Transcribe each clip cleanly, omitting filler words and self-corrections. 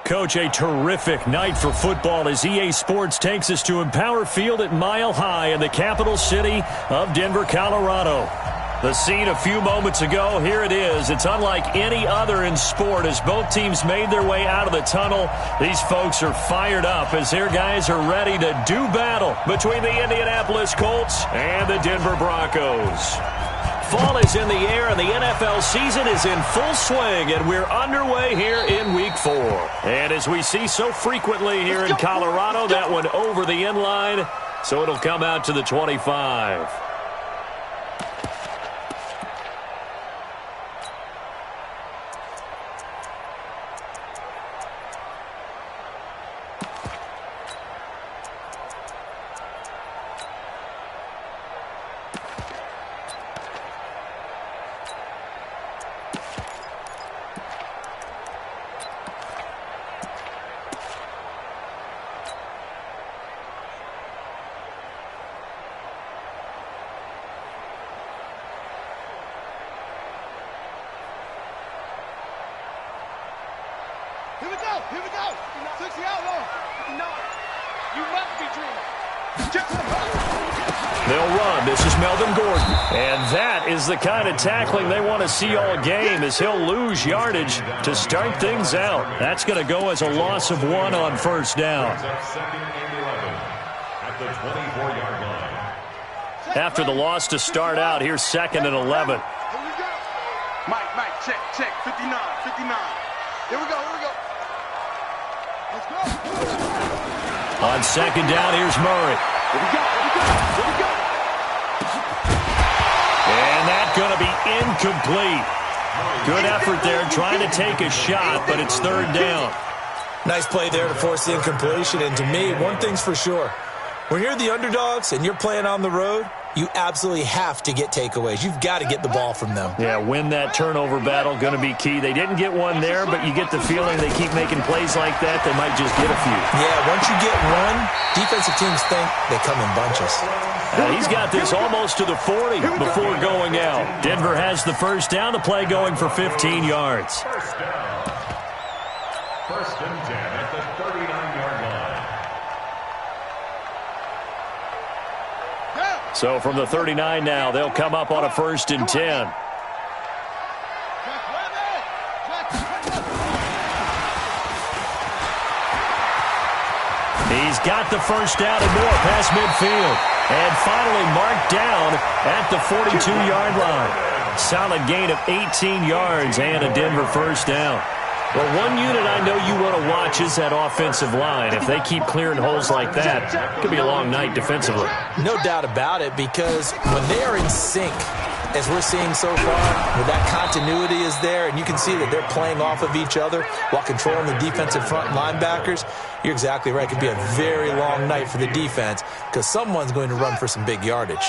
Coach, a terrific night for football as EA Sports takes us to Empower Field at Mile High in the capital city of Denver, Colorado. The scene a few moments ago, here it is. It's unlike any other in sport as both teams made their way out of the tunnel. These folks are fired up as their guys are ready to do battle between the Indianapolis Colts and the Denver Broncos. Fall is in the air and the NFL season is in full swing, and we're underway here in Week 4. And as we see so frequently here in Colorado, that one over the end line, so it'll come out to the 25. Here we go. 60 out low. 59. You must be dreaming. They'll run. This is Melvin Gordon. And that is the kind of tackling they want to see all game as he'll lose yardage to start things out. That's going to go as a loss of 1 on first down. After the loss to start out, here's 2nd and 11. Mike, check, 59. Here we go. Let's go. On 2nd down, here's Murray. Here we go. And that's going to be incomplete. Good effort there, trying to take a shot, but it's 3rd down. Nice play there to force the incompletion. And to me, one thing's for sure. When you're the underdogs and you're playing on the road, you absolutely have to get takeaways. You've got to get the ball from them. Yeah, win that turnover battle, going to be key. They didn't get one there, but you get the feeling they keep making plays like that, they might just get a few. Yeah, once you get one, defensive teams think they come in bunches. He's got this almost to the 40 before going out. Denver has the first down, the play going for 15 yards. First and 10 at the 39-yard line. So from the 39 now, they'll come up on a 1st and 10. He's got the first down and more past midfield. And finally marked down at the 42-yard line. Solid gain of 18 yards and a Denver first down. Well, one unit I know you want to watch is that offensive line. If they keep clearing holes like that, it could be a long night defensively. No doubt about it, because when they are in sync, as we're seeing so far, where that continuity is there, and you can see that they're playing off of each other while controlling the defensive front linebackers, you're exactly right. It could be a very long night for the defense because someone's going to run for some big yardage.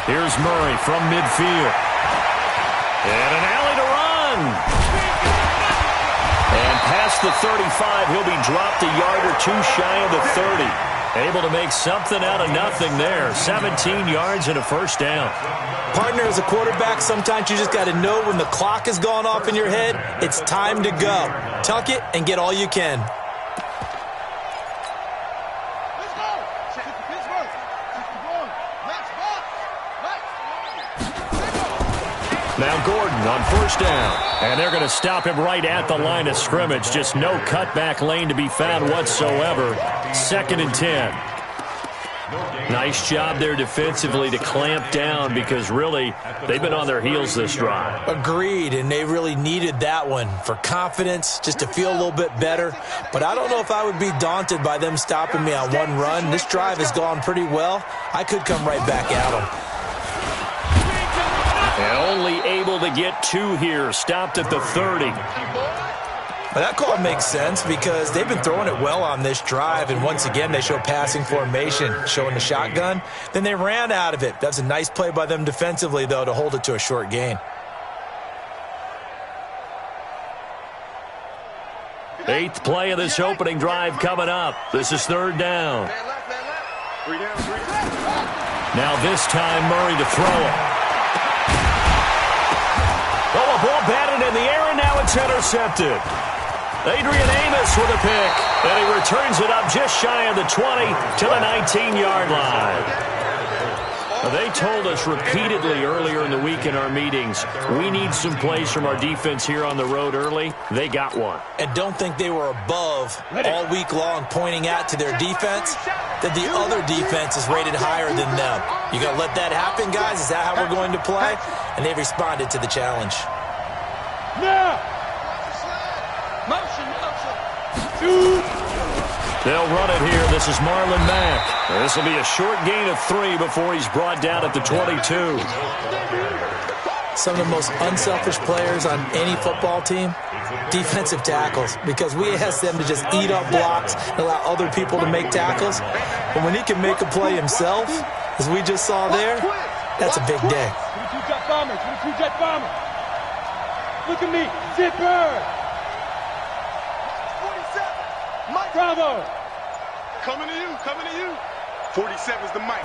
Here's Murray from midfield. And an alley to run. And past the 35, he'll be dropped a yard or two shy of the 30. Able to make something out of nothing there. 17 yards and a first down. Partner, as a quarterback, sometimes you just got to know when the clock has gone off in your head, it's time to go. Tuck it and get all you can. Now Gordon on first down. And they're going to stop him right at the line of scrimmage. Just no cutback lane to be found whatsoever. 2nd and 10. Nice job there defensively to clamp down because really they've been on their heels this drive. Agreed, and they really needed that one for confidence, just to feel a little bit better. But I don't know if I would be daunted by them stopping me on one run. This drive has gone pretty well. I could come right back at them. And only able to get 2 here. Stopped at the 30. Well, that call makes sense because they've been throwing it well on this drive, and once again they show passing formation, showing the shotgun. Then they ran out of it. That's a nice play by them defensively, though, to hold it to a short gain. 8th play of this opening drive coming up. This is 3rd down. Now this time Murray to throw it. it's intercepted. Adrian Amos with a pick, and he returns it up just shy of the 20 to the 19-yard line. They told us repeatedly earlier in the week in our meetings, we need some plays from our defense here on the road early. They got one. And don't think they were above all week long pointing out to their defense that the other defense is rated higher than them. You going to let that happen, guys? Is that how we're going to play? And they responded to the challenge. Now! Motion, motion. They'll run it here. This is Marlon Mack. This will be a short gain of 3 before he's brought down at the 22. Some of the most unselfish players on any football team, defensive tackles, because we ask them to just eat up blocks and allow other people to make tackles. But when he can make a play himself, as we just saw there, that's a big day. 22 jet bomber, 22 jet bomber. Look at me, zipper. Bravo! Coming to you. 47's the mic.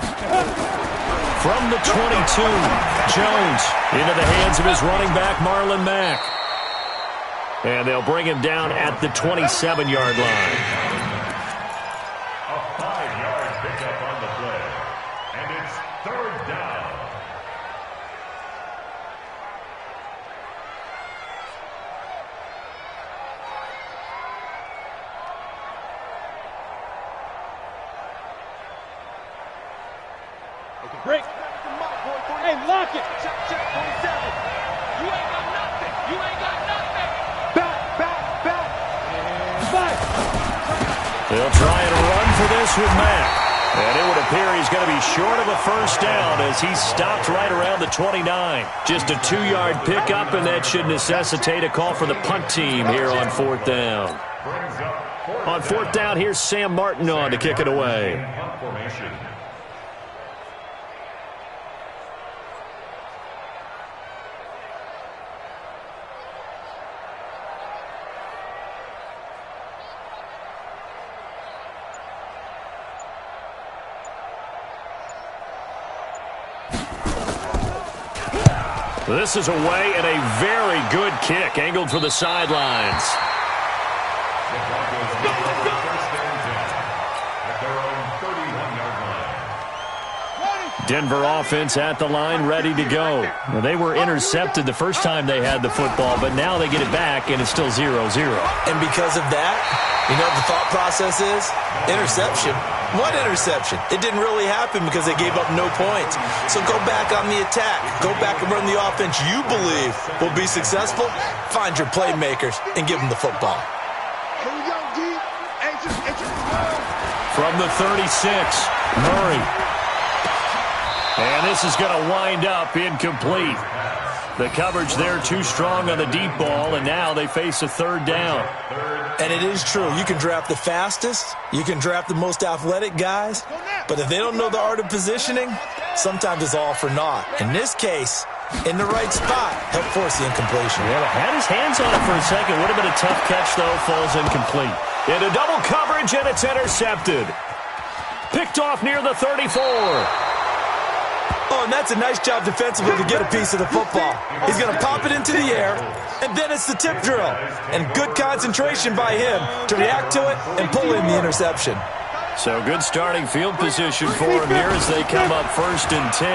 From the 22, Jones into the hands of his running back, Marlon Mack. And they'll bring him down at the 27-yard line. A 5-yard pickup on the play. And it's 3rd down. Break. Hey, lock it. Check, 47. You ain't got nothing. Back. And back. They'll try and run for this with Mack. And it would appear he's going to be short of a first down as he's stopped right around the 29. Just a 2-yard pickup, and that should necessitate a call for the punt team here on 4th down. On 4th down, here's Sam Martin on to kick it away. This is away and a very good kick, angled for the sidelines. The Broncos get first and 10 at their own 31-yard line. Denver offense at the line, ready to go. Well, they were intercepted the first time they had the football, but now they get it back, and it's still 0-0. And because of that, you know what the thought process is? Interception. What interception? It didn't really happen because they gave up no points. So go back on the attack. Go back and run the offense you believe will be successful. Find your playmakers and give them the football. Here we go, D. From the 36, Murray. And this is going to wind up incomplete. The coverage there too strong on the deep ball, and now they face a 3rd down. And it is true. You can draft the fastest. You can draft the most athletic guys. But if they don't know the art of positioning, sometimes it's all for naught. In this case, in the right spot, help force the incompletion. Yeah, had his hands on it for a second. Would have been a tough catch, though. Falls incomplete. Into double coverage, and it's intercepted. Picked off near the 34. Oh, and that's a nice job defensively to get a piece of the football. He's going to pop it into the air, and then it's the tip drill. And good concentration by him to react to it and pull in the interception. So good starting field position for him here as they come up 1st and 10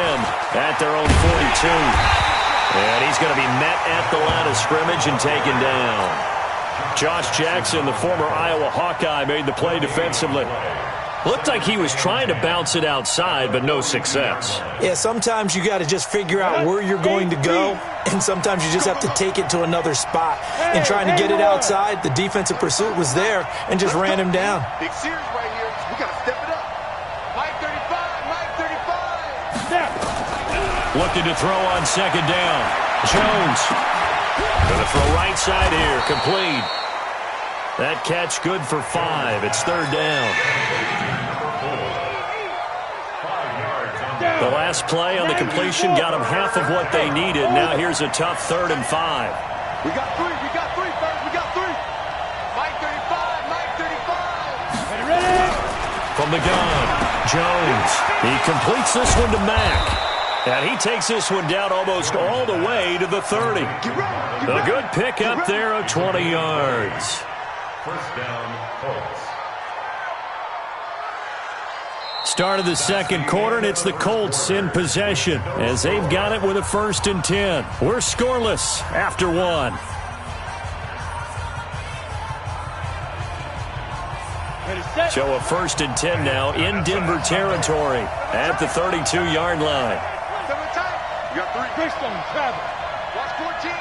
at their own 42. And he's going to be met at the line of scrimmage and taken down. Josh Jackson, the former Iowa Hawkeye, made the play defensively. Looked like he was trying to bounce it outside, but no success. Yeah, sometimes you got to just figure out where you're going to go, and sometimes you just have to take it to another spot. In trying to get it outside, the defensive pursuit was there and just ran him down. Big series right here. We got to step it up. Mike 35. Looking to throw on 2nd down. Jones. Going to throw right side here. Complete. That catch good for 5. It's 3rd down. The last play on the completion got them half of what they needed. Now here's a tough 3rd and 5. We got 3, first. We got 3. Mike 35. Ready? From the gun, Jones. He completes this one to Mack. And he takes this one down almost all the way to the 30. A good pickup there of 20 yards. First down, Colts. Start of the second quarter, and it's the Colts in possession as they've got it with a 1st and 10. We're scoreless after one. So a 1st and 10 now in Denver territory at the 32-yard line. You got 3. Christian, travel. Watch 14.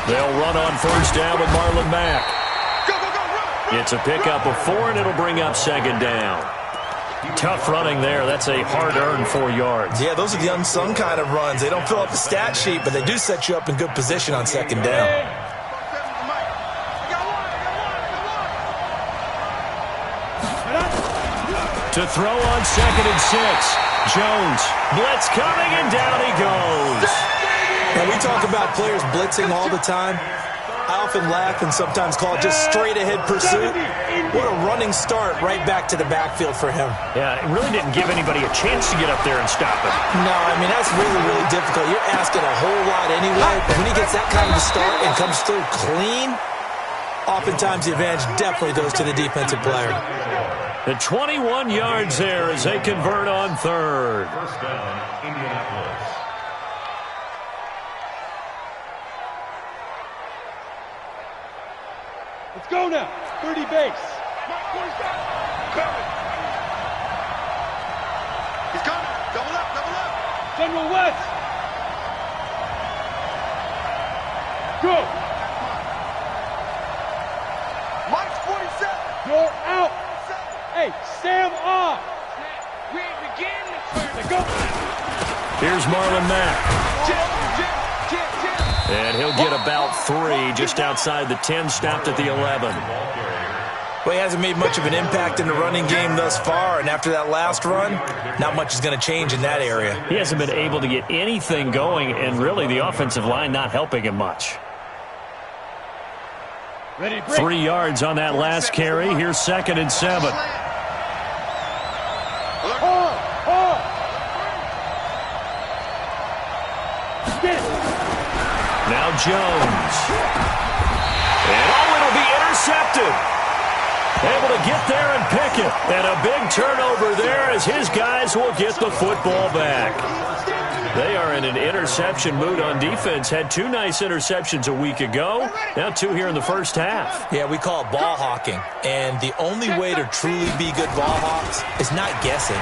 They'll run on 1st down with Marlon Mack. Go, go, go, run. It's a pickup of 4, and it'll bring up 2nd down. Tough running there. That's a hard-earned 4 yards. Yeah, those are the unsung kind of runs. They don't fill up the stat sheet, but they do set you up in good position on 2nd down. To throw on 2nd and 6. Jones, blitz coming, and down he goes. Now, we talk about players blitzing all the time. I often laugh and sometimes call it just straight-ahead pursuit. What a running start right back to the backfield for him. Yeah, it really didn't give anybody a chance to get up there and stop him. No, I mean, that's really, really difficult. You're asking a whole lot anyway, but when he gets that kind of a start and comes through clean, oftentimes the advantage definitely goes to the defensive player. The 21 yards there as they convert on 3rd. First down, Indianapolis. Let's go now. 30 base. Coming. He's coming. Double up, double up. General West. Go. Mike's 47. You're out. Hey, Sam off. We ain't beginning to Go. Here's Marlon Mack. And he'll get about 3 just outside the 10, stopped at the 11. Well, he hasn't made much of an impact in the running game thus far, and after that last run, not much is going to change in that area. He hasn't been able to get anything going, and really the offensive line not helping him much. Ready, break. 3 yards on that last carry. Here's 2nd and 7. Now Jones. And it'll be intercepted. Able to get there and pick it. And a big turnover there as his guys will get the football back. They are in an interception mood on defense. Had 2 nice interceptions a week ago. Now 2 here in the first half. Yeah, we call it ball hawking. And the only way to truly be good ball hawks is not guessing.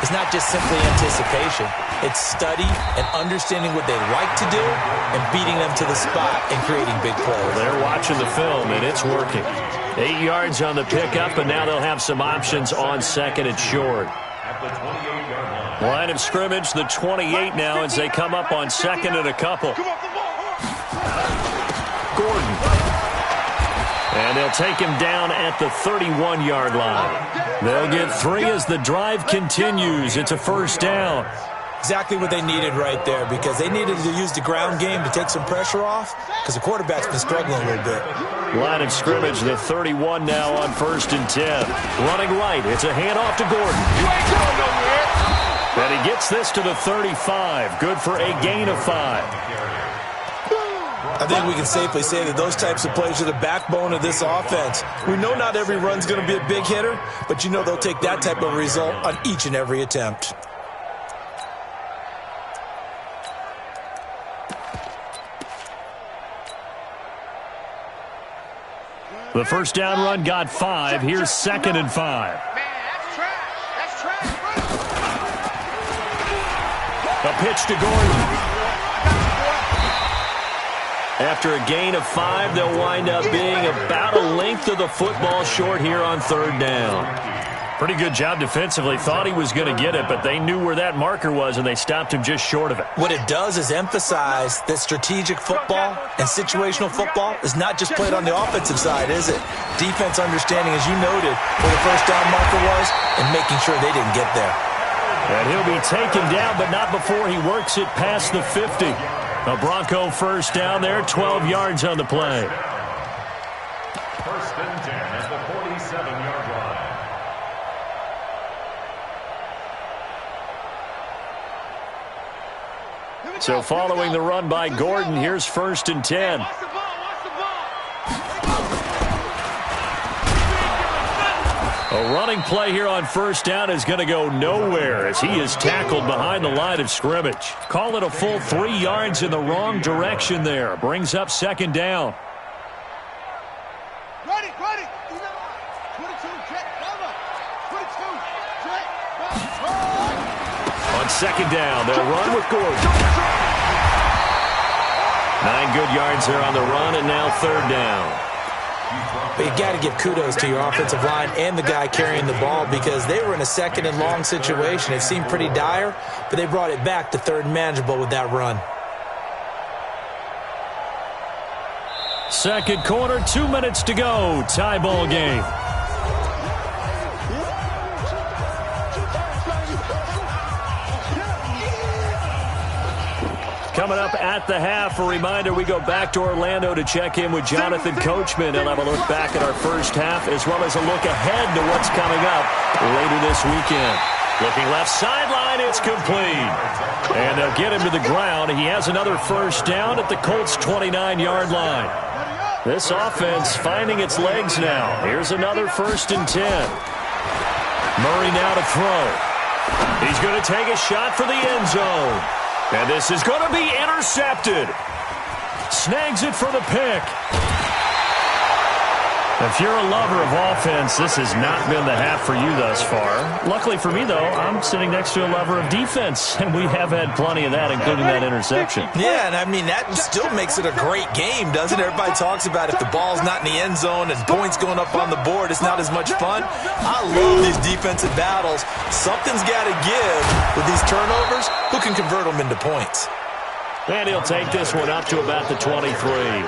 It's not just simply anticipation. It's study and understanding what they like to do and beating them to the spot and creating big plays. They're watching the film, and it's working. 8 yards on the pickup, and now they'll have some options on 2nd and short. At the 28-yard line. Line of scrimmage, the 28 now as they come up on 2nd and a couple. Gordon. And they'll take him down at the 31-yard line. They'll get 3 as the drive continues. It's a 1st down. Exactly what they needed right there, because they needed to use the ground game to take some pressure off, because the quarterback's been struggling a little bit. Line of scrimmage, the 31 now on 1st and 10. Running right, it's a handoff to Gordon. You ain't going nowhere. And he gets this to the 35. Good for a gain of 5. I think we can safely say that those types of plays are the backbone of this offense. We know not every run's going to be a big hitter, but you know they'll take that type of result on each and every attempt. The 1st down run got 5. Here's 2nd and 5. Man, that's trash. That's trash. A pitch to Gordon. After a gain of 5, they'll wind up being about a length of the football short here on 3rd down. Pretty good job defensively. Thought he was going to get it, but they knew where that marker was, and they stopped him just short of it. What it does is emphasize that strategic football and situational football is not just played on the offensive side, is it? Defense understanding, as you noted, where the 1st down marker was and making sure they didn't get there. And he'll be taken down, but not before he works it past the 50. A Bronco 1st down there, 12 yards on the play. 1st and 10 at the 47-yard line. So following the run by Gordon, here's 1st and 10. Watch the ball, watch the ball. A running play here on 1st down is going to go nowhere as he is tackled behind the line of scrimmage. Call it a full 3 yards in the wrong direction there. Brings up 2nd down. Ready. 22, check, cover. 22, check, cover. On 2nd down, they'll run with Gordon. 9 good yards there on the run, and now 3rd down. But you got to give kudos to your offensive line and the guy carrying the ball because they were in a 2nd and long situation. It seemed pretty dire, but they brought it back to 3rd and manageable with that run. 2nd quarter, 2 minutes to go. Tie ball game. Coming up at the half, a reminder, we go back to Orlando to check in with Jonathan Coachman. He'll have a look back at our first half as well as a look ahead to what's coming up later this weekend. Looking left sideline, it's complete. And they'll get him to the ground. He has another 1st down at the Colts' 29-yard line. This offense finding its legs now. Here's another 1st and 10. Murray now to throw. He's going to take a shot for the end zone. And this is going to be intercepted. Snags it for the pick. If you're a lover of offense, this has not been the half for you thus far. Luckily for me, though, I'm sitting next to a lover of defense, and we have had plenty of that, including that interception. Yeah, and I mean, that still makes it a great game, doesn't it? Everybody talks about if the ball's not in the end zone and points going up on the board, it's not as much fun. I love these defensive battles. Something's got to give with these turnovers. Who can convert them into points? And he'll take this one up to about the 23.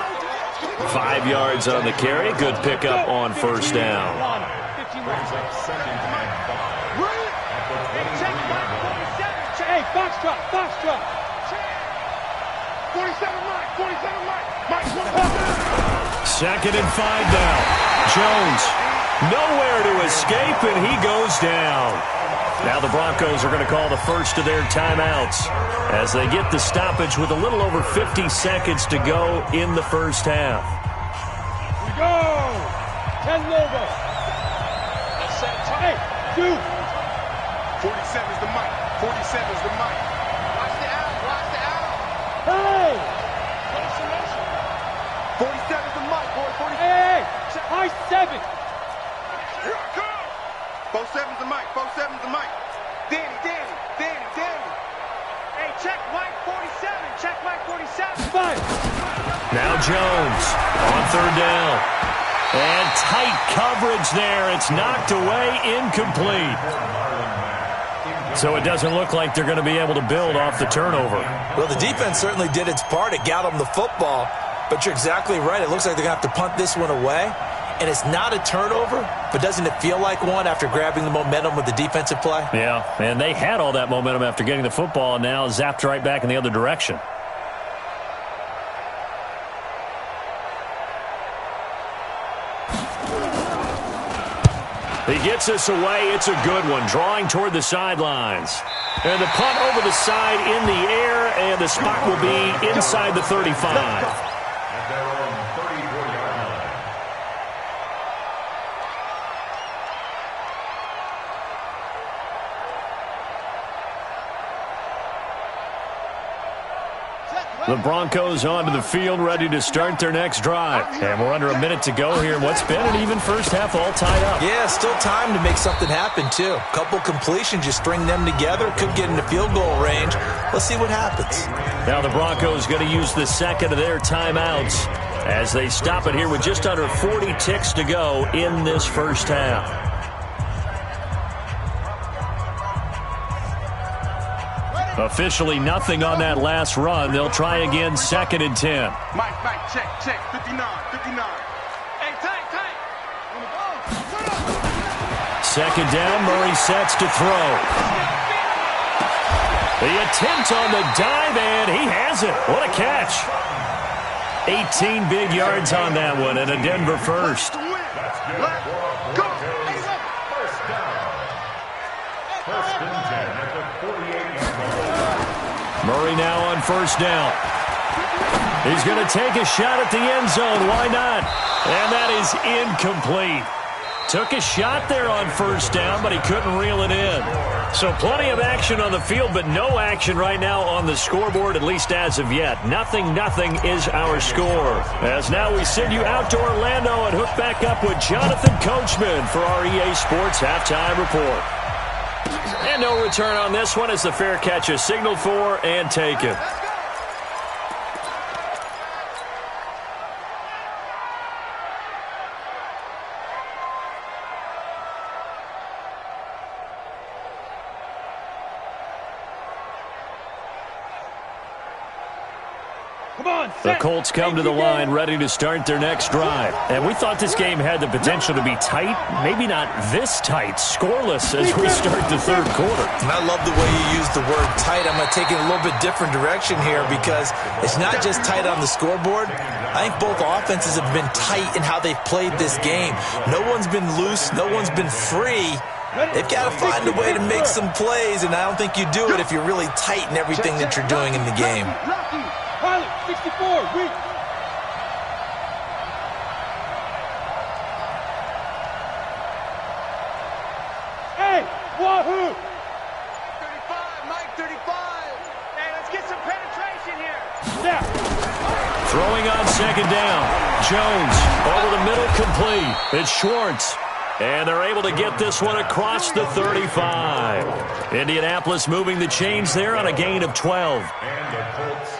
5 yards on the carry. Good pickup on 1st down. Hey, box truck. 47 Mike. 2nd and 5 now. Jones nowhere to escape, and he goes down. Now the Broncos are going to call the first of their timeouts as they get the stoppage with a little over 50 seconds to go in the 1st half. We go. 10 Lobo. Hey, 2. 47 is the mic. 47 is the mic. Watch the out. Hey. 47 is the mic, boy. 47. Hey. High 7. Here I come. 47's the mic, 47's the mic. Danny. Hey, check Mike 47, check Mike 47. 5. Now Jones on 3rd down. And tight coverage there. It's knocked away, incomplete. So it doesn't look like they're going to be able to build off the turnover. Well, the defense certainly did its part. It got them the football. But you're exactly right. It looks like they're going to have to punt this one away. And it's not a turnover, but doesn't it feel like one after grabbing the momentum with the defensive play? Yeah, and they had all that momentum after getting the football, and now zapped right back in the other direction. He gets us away. It's a good one, drawing toward the sidelines. And the punt over the side in the air, and the spot will be inside the 35. The Broncos onto the field, ready to start their next drive. And we're under a minute to go here in what's been an even first half, all tied up. Yeah, still time to make something happen, too. A couple completions, you string them together, could get into field goal range. Let's see what happens. Now the Broncos going to use the 2nd of their timeouts as they stop it here with just under 40 ticks to go in this first half. Officially nothing on that last run. They'll try again, 2nd and 10. Mike, check, 59. Hey, tight. 2nd down, Murray sets to throw. The attempt on the dive, and he has it. What a catch. 18 big yards on that one, and a Denver first. Murray now on first down. He's going to take a shot at the end zone. Why not? And that is incomplete. Took a shot there on first down, but he couldn't reel it in. So plenty of action on the field, but no action right now on the scoreboard, at least as of yet. 0-0 is our score. As now we send you out to Orlando and hook back up with Jonathan Coachman for our EA Sports Halftime Report. And no return on this one as the fair catch is signaled for and taken. The Colts come to the line ready to start their next drive. And we thought this game had the potential to be tight, maybe not this tight, scoreless as we start the third quarter. And I love the way you use the word tight. I'm going to take it a little bit different direction here because it's not just tight on the scoreboard. I think both offenses have been tight in how they've played this game. No one's been loose. No one's been free. They've got to find a way to make some plays, and I don't think you do it if you're really tight in everything that you're doing in the game. 64, weak. Hey, wahoo! 35, Mike, 35. Hey, let's get some penetration here. Snap. Throwing on second down. Jones over the middle, complete. It's Schwartz. And they're able to get this one across the 35. Indianapolis moving the chains there on a gain of 12. And the Colts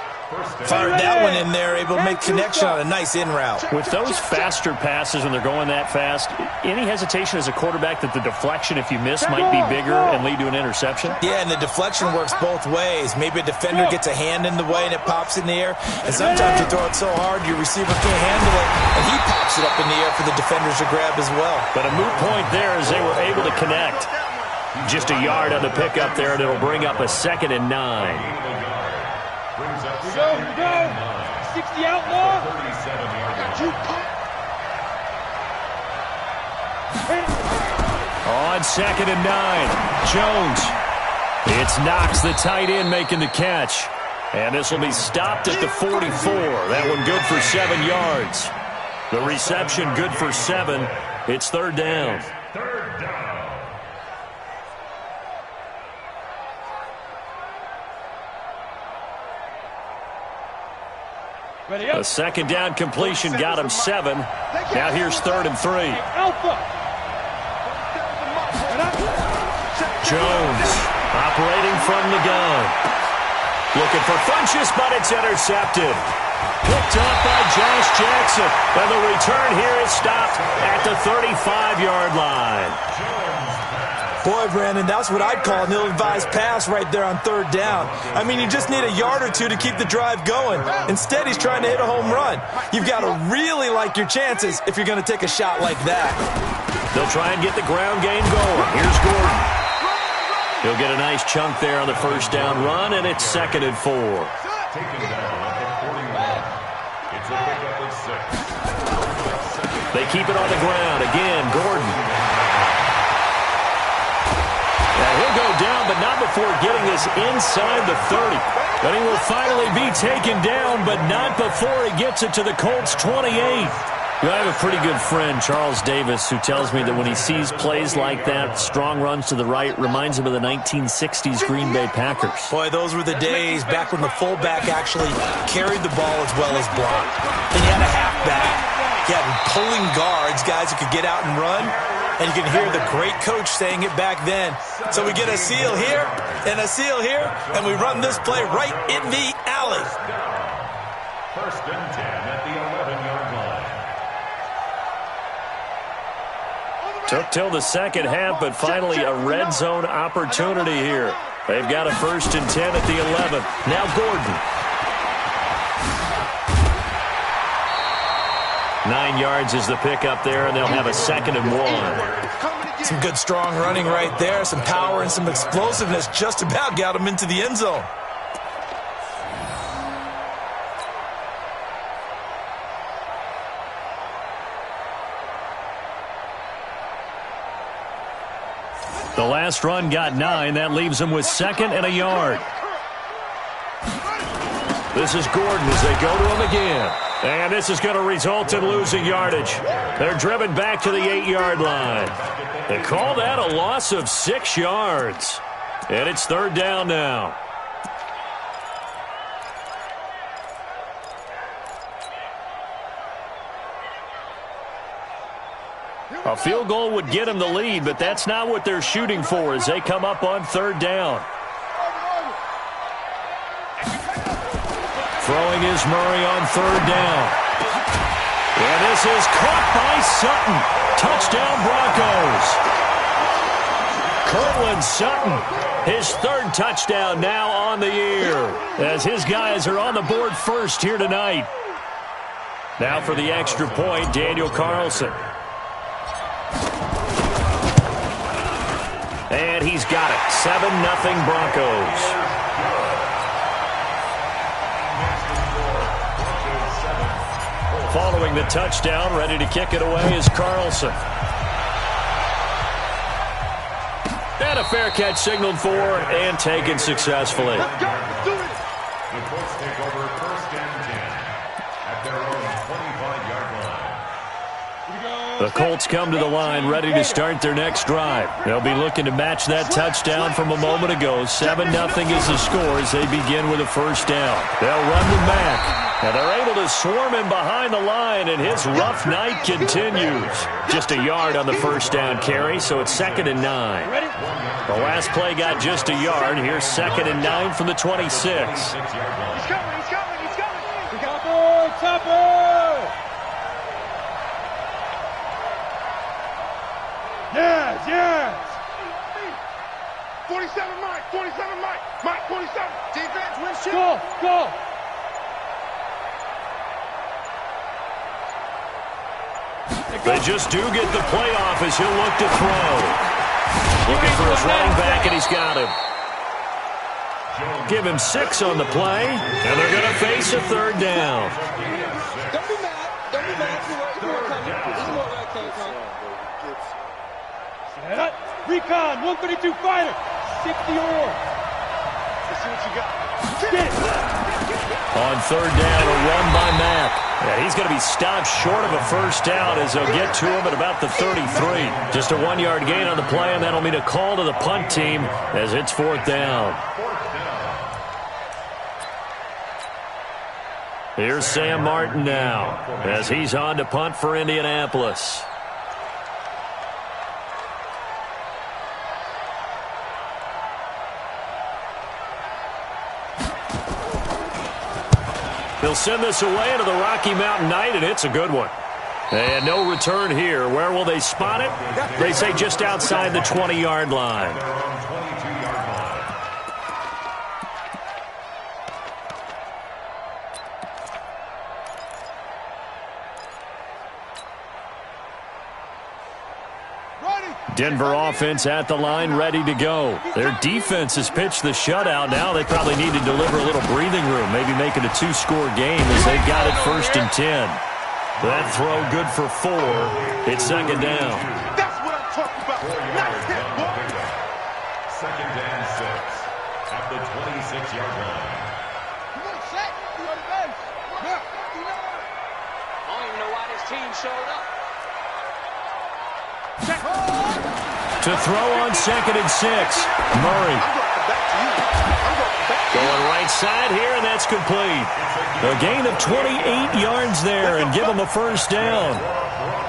Fired that one in there, able to make connection on a nice in route. With those faster passes when they're going that fast, any hesitation as a quarterback that the deflection, if you miss, might be bigger and lead to an interception? Yeah, and the deflection works both ways. Maybe a defender gets a hand in the way and it pops in the air, and sometimes you throw it so hard your receiver can't handle it, and he pops it up in the air for the defenders to grab as well. But a moot point there as they were able to connect. Just a yard on the pickup there, and it'll bring up a 2nd and 9. Here we go. 60 outlaw. On 2nd and 9, Jones. It's Knox, the tight end, making the catch. And this will be stopped at the 44. That one good for 7 yards. The reception good for 7. It's 3rd down. Third down. A 2nd down completion got him 7. Now here's 3rd and 3. Alpha. Jones operating from the gun. Looking for Funchess, but it's intercepted. Picked up by Josh Jackson. And the return here is stopped at the 35-yard line. Boy, Brandon, that's what I'd call an ill-advised pass right there on 3rd down. I mean, you just need a yard or two to keep the drive going. Instead, he's trying to hit a home run. You've got to really like your chances if you're going to take a shot like that. They'll try and get the ground game going. Here's Gordon. He'll get a nice chunk there on the 1st down run, and it's 2nd and 4. Taken down at the 41. It's a pickup of 6. They keep it on the ground. Again, Gordon. Now he'll go down, but not before getting this inside the 30. But he will finally be taken down, but not before he gets it to the Colts 28. I have a pretty good friend, Charles Davis, who tells me that when he sees plays like that, strong runs to the right, reminds him of the 1960s Green Bay Packers. Boy, those were the days back when the fullback actually carried the ball as well as blocked. Then you had a halfback. You had pulling guards, guys who could get out and run. And you can hear the great coach saying it back then. So we get a seal here and a seal here, and we run this play right in the alley. 1st and 10 at the 11-yard line. Took till the second half, but finally a red zone opportunity here. They've got a 1st and 10 at the 11. Now Gordon. 9 yards is the pickup there, and they'll have a 2nd and 1. Some good strong running right there, some power and some explosiveness just about got him into the end zone. The last run got 9. That leaves him with 2nd and a yard. This is Gordon as they go to him again. And this is going to result in losing yardage. They're driven back to the 8-yard line. They call that a loss of 6 yards. And it's third down now. A field goal would get them the lead, but that's not what they're shooting for as they come up on third down. Throwing is Murray on third down. And this is caught by Sutton. Touchdown Broncos. Cortland Sutton, his third touchdown now on the year as his guys are on the board first here tonight. Now for the extra point, Daniel Carlson. And he's got it. 7-0 Broncos. Following the touchdown, ready to kick it away is Carlson. And a fair catch signaled for and taken successfully. The Colts take over first and 10 at their own 25-yard line. The Colts come to the line ready to start their next drive. They'll be looking to match that touchdown from a moment ago. 7-0 is the score as they begin with a first down. They'll run the back. And they're able to swarm him behind the line, and his rough night continues. Just a yard on the first down carry, so it's 2nd and 9. The last play got just a yard. Here's 2nd and 9 from the 26. He's coming, he's coming, he's coming. Topper! Yes! 47 Mike, 47 Mike. Mike, 47. Defense, win shit. Go! They just do get the playoff as he'll look to throw. Looking for his running back, and he's got him. Give him 6 on the play, and they're going to face a third down. Don't be mad. Don't be mad. You were coming. This is where that came from. Set up. Recon, 132 fighter. 60 or. Let's see what you got. On third down, a run by Mack. Yeah, he's going to be stopped short of a first down as they'll get to him at about the 33. Just a 1-yard gain on the play, and that'll mean a call to the punt team as it's fourth down. Here's Sam Martin now as he's on to punt for Indianapolis. He'll send this away into the Rocky Mountain Night, and it's a good one. And no return here. Where will they spot it? They say just outside the 20-yard line. Denver offense at the line, ready to go. Their defense has pitched the shutout. Now they probably need to deliver a little breathing room, maybe make it a 2-score game as they've got it 1st and 10. That throw good for 4. It's 2nd down. That's what I'm talking about. Nice hit, boy. 2nd and 6 at the 26-yard line. Come on, set. You're on the bench. Yeah. I don't even know why this team showed up. To throw on 2nd and 6. Murray. Going right side here, and that's complete. A gain of 28 yards there and give him a first down.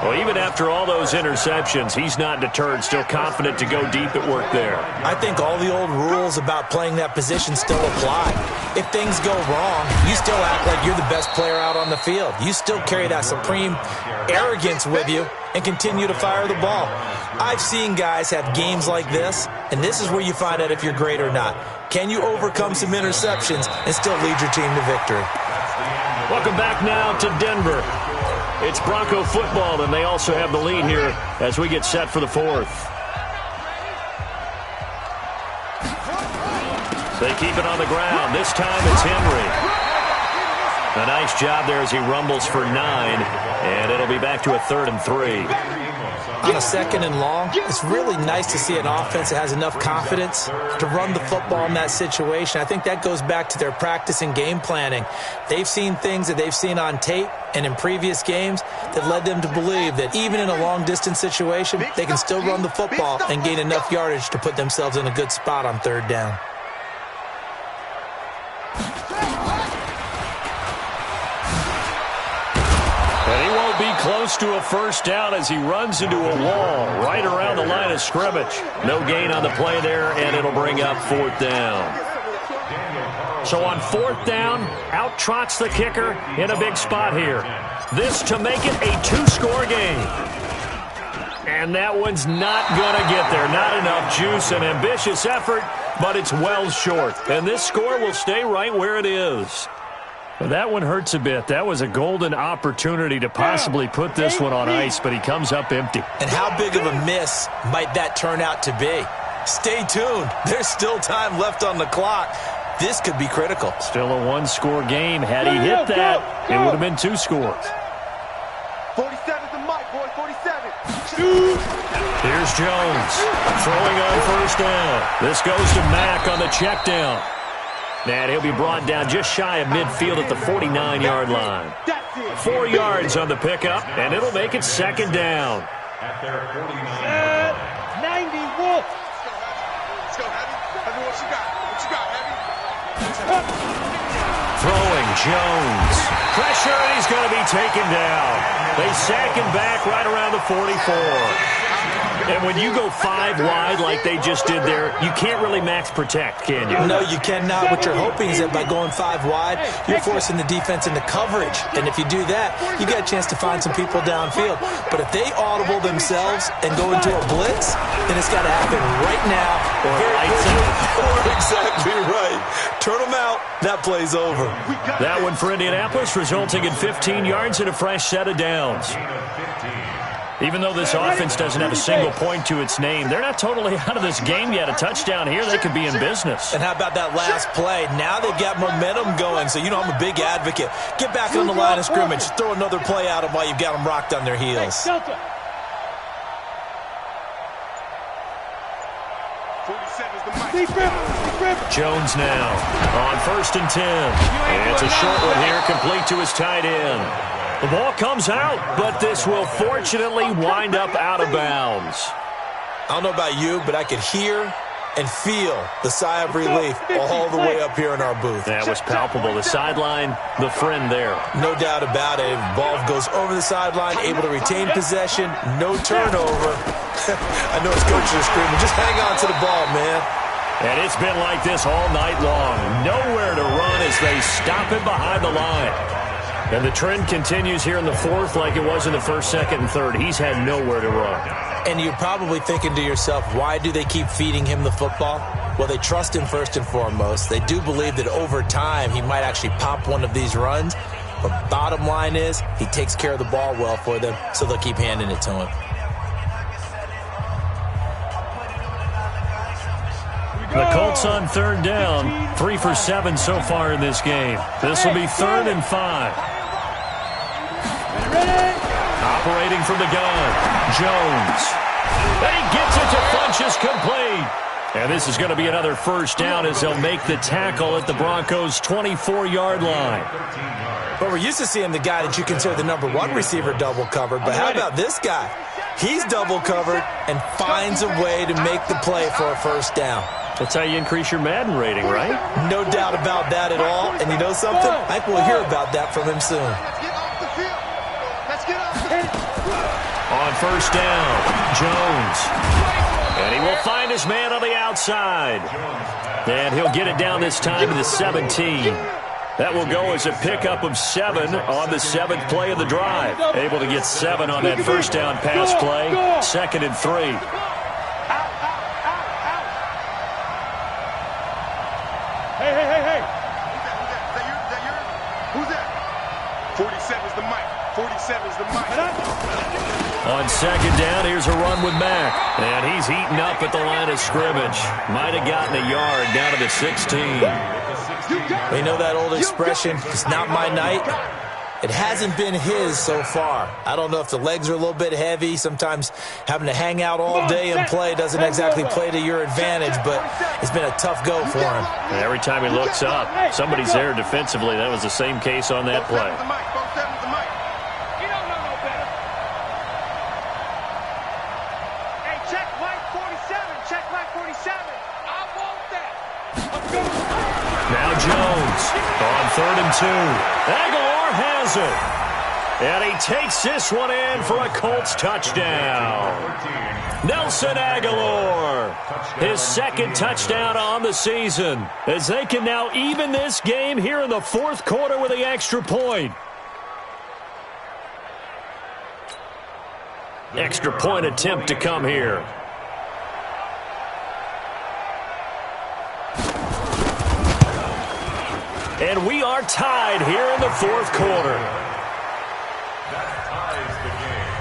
Well, even after all those interceptions, he's not deterred, still confident to go deep at work there. I think all the old rules about playing that position still apply. If things go wrong, you still act like you're the best player out on the field. You still carry that supreme arrogance with you and continue to fire the ball. I've seen guys have games like this, and this is where you find out if you're great or not. Can you overcome some interceptions and still lead your team to victory? Welcome back now to Denver. It's Bronco football, and they also have the lead here as we get set for the 4th. They keep it on the ground. This time it's Henry. A nice job there as he rumbles for 9, and it'll be back to a 3rd and 3. on a 2nd and long, it's really nice to see an offense that has enough confidence to run the football in that situation. I think that goes back to their practice and game planning. They've seen things that they've seen on tape and in previous games that led them to believe that even in a long-distance situation, they can still run the football and gain enough yardage to put themselves in a good spot on 3rd down. And he won't be close to a 1st down as he runs into a wall right around the line of scrimmage. No gain on the play there, and it'll bring up 4th down. So on 4th down, out trots the kicker in a big spot here. This to make it a 2-score game. And that one's not going to get there. Not enough juice, an ambitious effort, but it's well short. And this score will stay right where it is. Well, that one hurts a bit. That was a golden opportunity to possibly put this one on ice, but he comes up empty. And how big of a miss might that turn out to be? Stay tuned. There's still time left on the clock. This could be critical. Still a 1-score game. Had he hit that, it would have been 2 scores. 47's the mic, boy, 47. Here's Jones throwing on 1st down. This goes to Mack on the check down. And he'll be brought down just shy of midfield at the 49-yard line. 4 yards on the pickup, and it'll make it 2nd down. At their 49. 90 Wolf. Let's go, Heavy. Heavy, what you got? What you got, Heavy? Throwing Jones. Pressure, and he's going to be taken down. They sack him back right around the 44. And when you go 5 wide like they just did there, you can't really max protect, can you? No, you cannot. What you're hoping is that by going 5 wide, you're forcing the defense into coverage. And if you do that, you got a chance to find some people downfield. But if they audible themselves and go into a blitz, then it's got to happen right now. Or lights out. Or exactly right. Turn them out. That play's over. That one for Indianapolis, resulting in 15 yards and a fresh set of downs. Even though this offense doesn't have a single point to its name, they're not totally out of this game yet. A touchdown here, they could be in business. And how about that last play? Now they've got momentum going, so you know I'm a big advocate. Get back on the line of scrimmage. Throw another play at them while you've got them rocked on their heels. Jones now on 1st and 10. And it's a short one here, complete to his tight end. The ball comes out, but this will fortunately wind up out of bounds. I don't know about you, but I could hear and feel the sigh of relief all the way up here in our booth. That was palpable. The sideline, the friend there. No doubt about it. Ball goes over the sideline, able to retain possession, no turnover. I know his coaches are screaming, just hang on to the ball, man. And it's been like this all night long. Nowhere to run as they stop it behind the line. And the trend continues here in the 4th like it was in the 1st, 2nd, and 3rd. He's had nowhere to run. And you're probably thinking to yourself, why do they keep feeding him the football? Well, they trust him first and foremost. They do believe that over time he might actually pop one of these runs. But bottom line is he takes care of the ball well for them, so they'll keep handing it to him. The Colts on 3rd down, 3 for 7 so far in this game. This will be 3rd and 5. Operating from the gun, Jones. And he gets it to Funchess complete. And this is going to be another 1st down as they'll make the tackle at the Broncos' 24-yard line. But we're used to seeing the guy that you consider the number 1 receiver double covered. But how about this guy? He's double covered and finds a way to make the play for a 1st down. That's how you increase your Madden rating, right? No doubt about that at all. And you know something? I think we'll hear about that from him soon. On 1st down, Jones. And he will find his man on the outside. And he'll get it down this time to the 17. That will go as a pickup of 7 on the 7th play of the drive. Able to get 7 on that 1st down pass play. 2nd and 3. Hey. Is that yours? Who's that? 47's the mic. 47's the mic. On 2nd down, here's a run with Mack. And he's heating up at the line of scrimmage. Might have gotten a yard down to the 16. You know that old expression, it's not my night? It hasn't been his so far. I don't know if the legs are a little bit heavy. Sometimes having to hang out all day and play doesn't exactly play to your advantage, but it's been a tough go for him. And every time he looks up, somebody's there defensively. That was the same case on that play. Hey, check Mike 47. Check Mike 47. I want that. Now Jones on 3rd and 2. Aguilar has it. And he takes this one in for a Colts touchdown. Nelson Aguilar, his second touchdown on the season, as they can now even this game here in the 4th quarter with the extra point. Extra point attempt to come here. And we are tied here in the 4th quarter. That ties the game.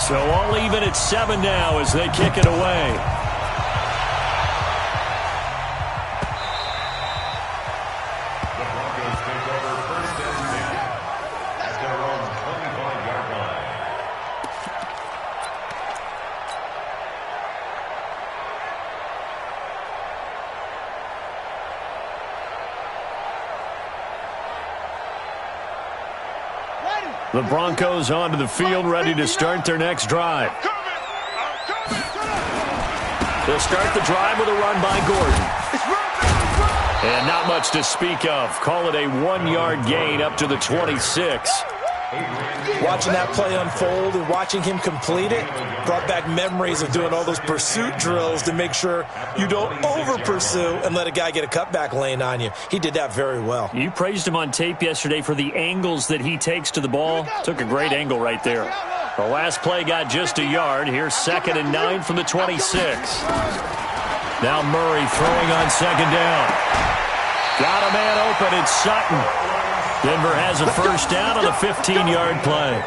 So all even at 7 now as they kick it away. The Broncos take over 1st and 10 at their own 25-yard line. The Broncos onto the field, ready to start their next drive. They'll start the drive with a run by Gordon. And not much to speak of. Call it a 1-yard gain up to the 26. Watching that play unfold and watching him complete it brought back memories of doing all those pursuit drills to make sure you don't over-pursue and let a guy get a cutback lane on you. He did that very well. You praised him on tape yesterday for the angles that he takes to the ball. Took a great angle right there. The last play got just a yard. Here's 2nd and 9 from the 26. Now Murray throwing on 2nd down. Got a man open. It's Sutton. Denver has a first down on the 15-yard play.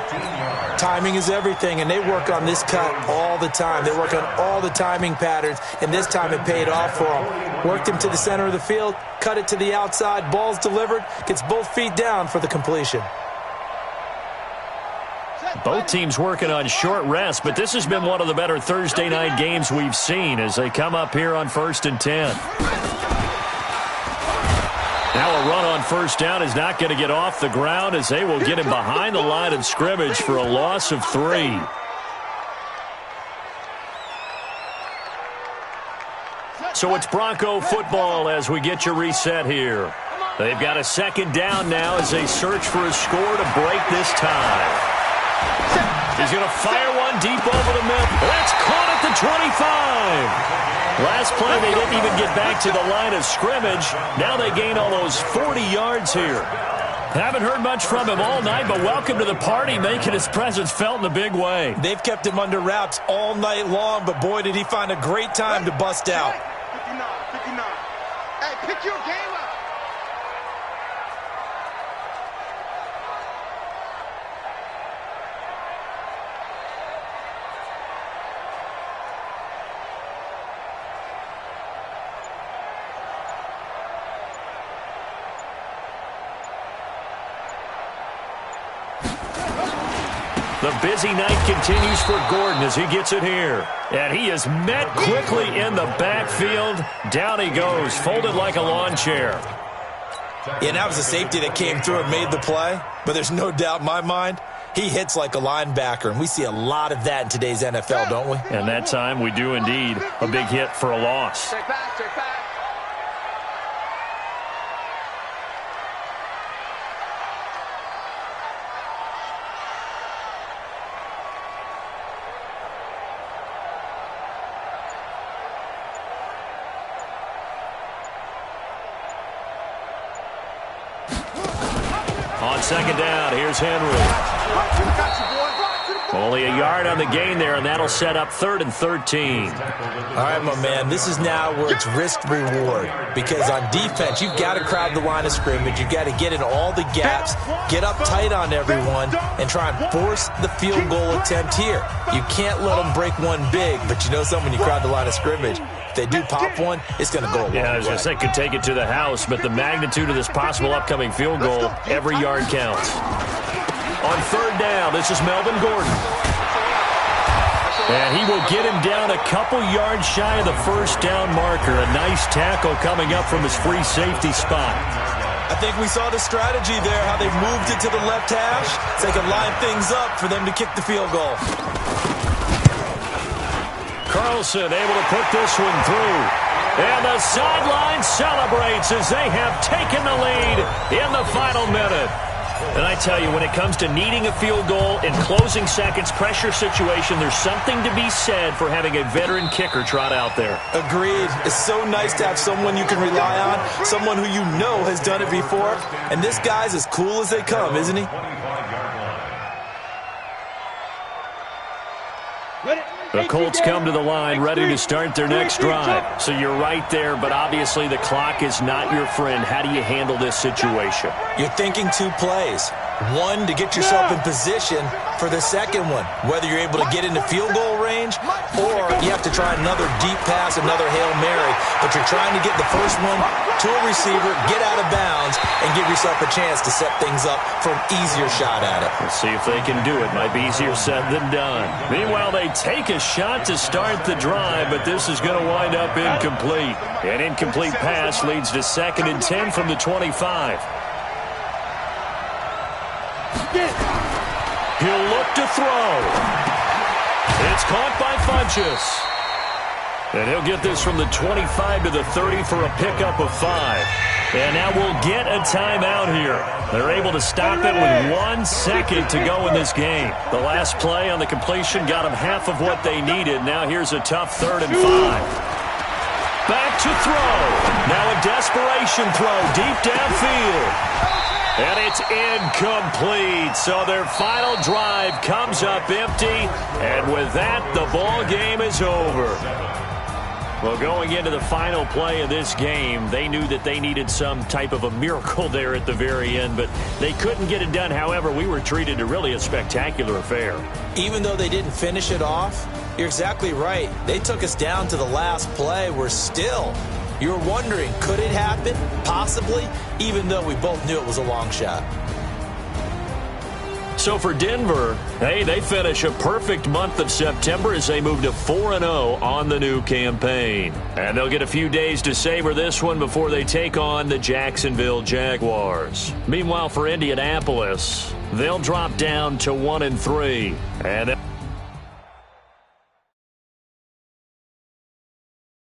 Timing is everything, and they work on this cut all the time. They work on all the timing patterns, and this time it paid off for them. Worked him to the center of the field, cut it to the outside, ball's delivered, gets both feet down for the completion. Both teams working on short rest, but this has been one of the better Thursday night games we've seen as they come up here on 1st and 10. Now a run on first down is not going to get off the ground as they will get him behind the line of scrimmage for a loss of 3. So it's Bronco football as we get you reset here. They've got a 2nd down now as they search for a score to break this tie. He's going to fire one deep over the middle. That's caught at the 25. Last play, they didn't even get back to the line of scrimmage. Now they gain almost 40 yards here. Haven't heard much from him all night, but welcome to the party, making his presence felt in a big way. They've kept him under wraps all night long, but boy, did he find a great time to bust out. 59, 59. Hey, pick your game up. The busy night continues for Gordon as he gets it here. And he is met quickly in the backfield. Down he goes, folded like a lawn chair. Yeah, that was a safety that came through and made the play. But there's no doubt in my mind, he hits like a linebacker. And we see a lot of that in today's NFL, don't we? And that time we do indeed. A big hit for a loss. Take back, take back. On 2nd down, here's Henry. Only a yard on the gain there, and that'll set up 3rd and 13. All right, my man, this is now where it's risk-reward. Because on defense, you've got to crowd the line of scrimmage. You've got to get in all the gaps, get up tight on everyone, and try and force the field goal attempt here. You can't let them break one big, but you know something, when you crowd the line of scrimmage, if they do pop one, it's going to go a long way. Yeah, I was going to say, could take it to the house, but the magnitude of this possible upcoming field goal, every yard counts. On 3rd down, this is Melvin Gordon. And he will get him down a couple yards shy of the 1st down marker. A nice tackle coming up from his free safety spot. I think we saw the strategy there, how they moved it to the left hash, so they can line things up for them to kick the field goal. Carlson able to put this one through. And the sideline celebrates as they have taken the lead in the final minute. And I tell you, when it comes to needing a field goal in closing seconds, pressure situation, there's something to be said for having a veteran kicker trot out there. Agreed. It's so nice to have someone you can rely on, someone who you know has done it before. And this guy's as cool as they come, isn't he? The Colts come to the line ready to start their next drive. So you're right there, but obviously the clock is not your friend. How do you handle this situation? You're thinking 2 plays. One, to get yourself in position for the second one, whether you're able to get into field goal range or you have to try another deep pass, another Hail Mary. But you're trying to get the first one to a receiver, get out of bounds, and give yourself a chance to set things up for an easier shot at it. Let's see if they can do it. Might be easier said than done. Meanwhile, they take a shot to start the drive, but this is going to wind up incomplete. An incomplete pass leads to 2nd and 10 from the 25. He'll look to throw. It's caught by Funchess. And he'll get this from the 25 to the 30 for a pickup of 5. And now we'll get a timeout here. They're able to stop it with 1 second to go in this game. The last play on the completion got them half of what they needed. Now here's a tough 3rd and 5. Back to throw. Now a desperation throw deep downfield. And it's incomplete. So their final drive comes up empty. And with that, the ball game is over. Well, going into the final play of this game, they knew that they needed some type of a miracle there at the very end, but they couldn't get it done. However, we were treated to really a spectacular affair. Even though they didn't finish it off, you're exactly right. They took us down to the last play. We're still... You're wondering, could it happen? Possibly, even though we both knew it was a long shot. So for Denver, hey, they finish a perfect month of September as they move to 4-0 on the new campaign. And they'll get a few days to savor this one before they take on the Jacksonville Jaguars. Meanwhile, for Indianapolis, they'll drop down to 1-3. And